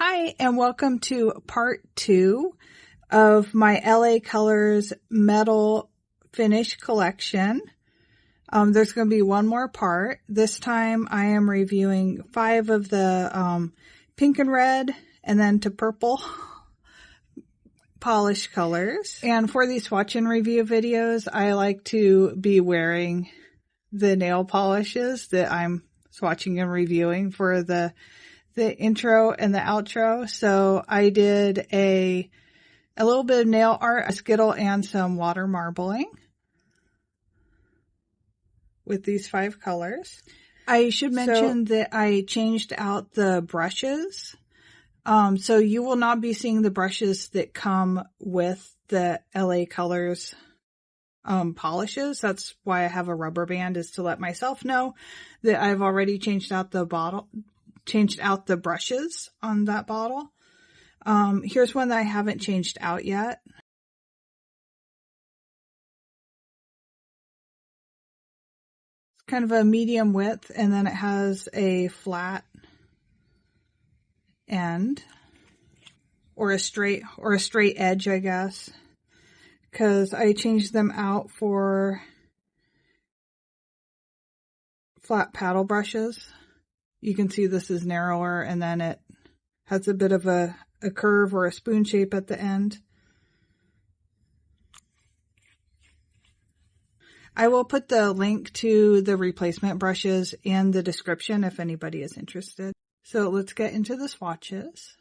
Hi, and welcome to part 2 of my LA Colors metal finish collection. There's going to be one more part. This time I am reviewing 5 of the pink and red and then to purple polish colors. And for these swatch and review videos, I like to be wearing the nail polishes that I'm swatching and reviewing for the intro and the outro. So I did a little bit of nail art, a skittle, and some water marbling with these 5 colors. I should mention that I changed out the brushes. So you will not be seeing the brushes that come with the LA Colors polishes. That's why I have a rubber band, is to let myself know that I've already changed out the brushes on that bottle. Here's one that I haven't changed out yet. It's kind of a medium width, and then it has a flat end, or a straight edge, I guess, because I changed them out for flat paddle brushes. You can see this is narrower, and then it has a bit of a curve or a spoon shape at the end. I will put the link to the replacement brushes in the description if anybody is interested. So let's get into the swatches.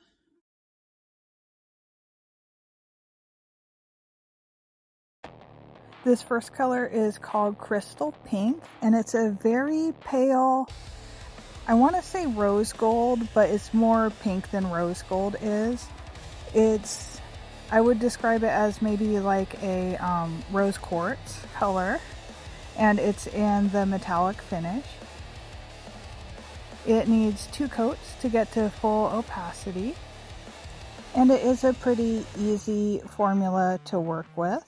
This first color is called Crystal Pink, and it's a very pale, I want to say rose gold, but it's more pink than rose gold is. I would describe it as maybe like a rose quartz color, and it's in the metallic finish. It needs 2 coats to get to full opacity, and it is a pretty easy formula to work with.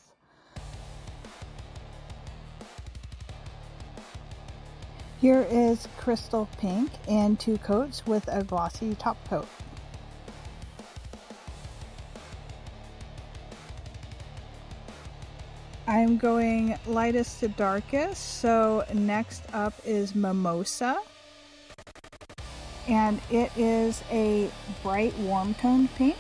Here is Crystal Pink in 2 coats with a glossy top coat. I'm going lightest to darkest, so next up is Mimosa. And it is a bright warm toned pink.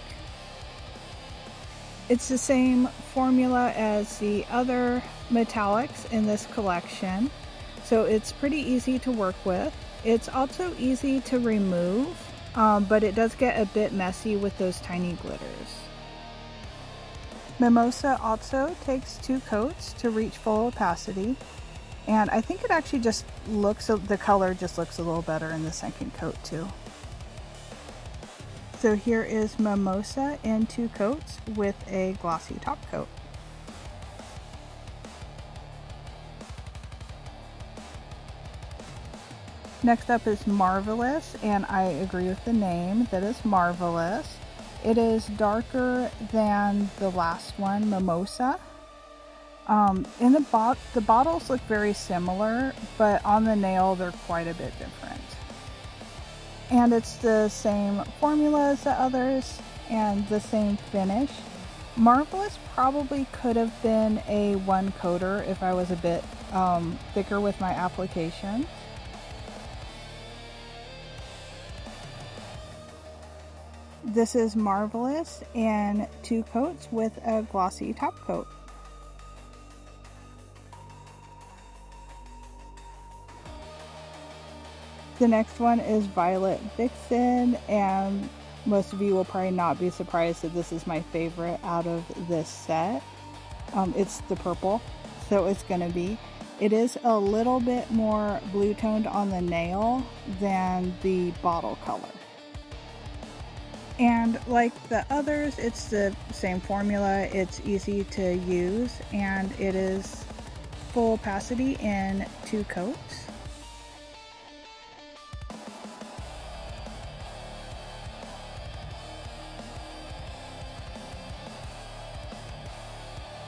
It's the same formula as the other metallics in this collection. So it's pretty easy to work with. It's also easy to remove, but it does get a bit messy with those tiny glitters. Mimosa also takes 2 coats to reach full opacity, and I think it actually just looks, the color just looks a little better in the second coat too. So here is Mimosa in 2 coats with a glossy top coat. Next up is Marvelous, and I agree with the name, that is Marvelous. It is darker than the last one, Mimosa. In the bottles look very similar, but on the nail they're quite a bit different. And it's the same formula as the others, and the same finish. Marvelous probably could have been a 1 coater if I was a bit thicker with my application. This is Marvelous in 2 coats with a glossy top coat. The next one is Violet Vixen, and most of you will probably not be surprised that this is my favorite out of this set. It's the purple, so it's going to be. It is a little bit more blue toned on the nail than the bottle color. And like the others, it's the same formula. It's easy to use, and it is full opacity in 2 coats.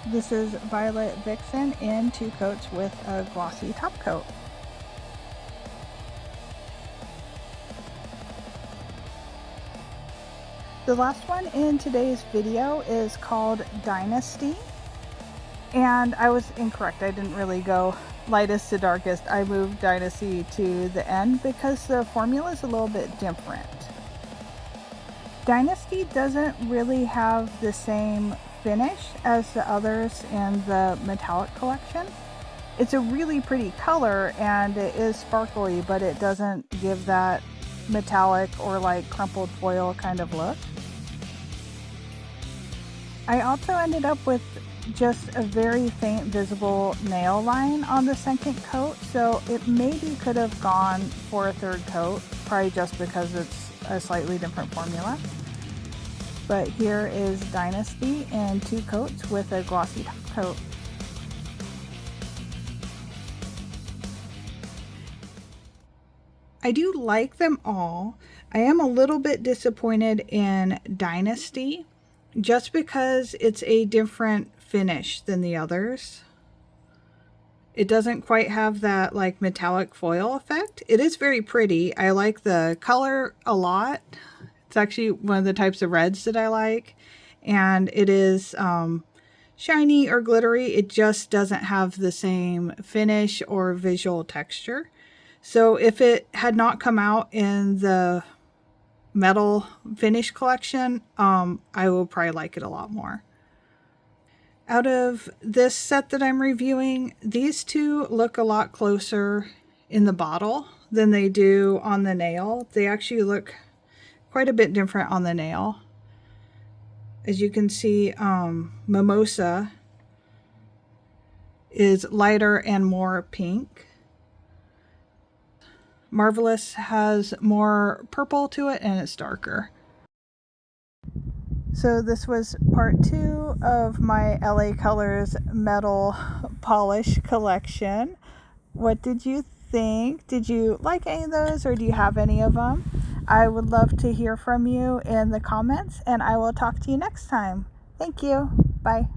This is Violet Vixen in 2 coats with a glossy top coat. The last one in today's video is called Dynasty. And I was incorrect. I didn't really go lightest to darkest. I moved Dynasty to the end because the formula is a little bit different. Dynasty doesn't really have the same finish as the others in the metallic collection. It's a really pretty color and it is sparkly, but it doesn't give that metallic or like crumpled foil kind of look. I also ended up with just a very faint visible nail line on the second coat, so it maybe could have gone for a third coat, probably just because it's a slightly different formula. But here is Dynasty in 2 coats with a glossy top coat. I do like them all. I am a little bit disappointed in Dynasty just because it's a different finish than the others. It doesn't quite have that like metallic foil effect. It is very pretty. I like the color a lot. It's actually one of the types of reds that I like. And it is shiny or glittery. It just doesn't have the same finish or visual texture. So if it had not come out in the metal finish collection, I will probably like it a lot more. Out of this set that I'm reviewing, these two look a lot closer in the bottle than they do on the nail. They actually look quite a bit different on the nail. As you can see, Mimosa is lighter and more pink. Marvelous has more purple to it and it's darker. So this was part 2 of my LA Colors metal polish collection. What did you think? Did you like any of those or do you have any of them? I would love to hear from you in the comments and I will talk to you next time. Thank you. Bye.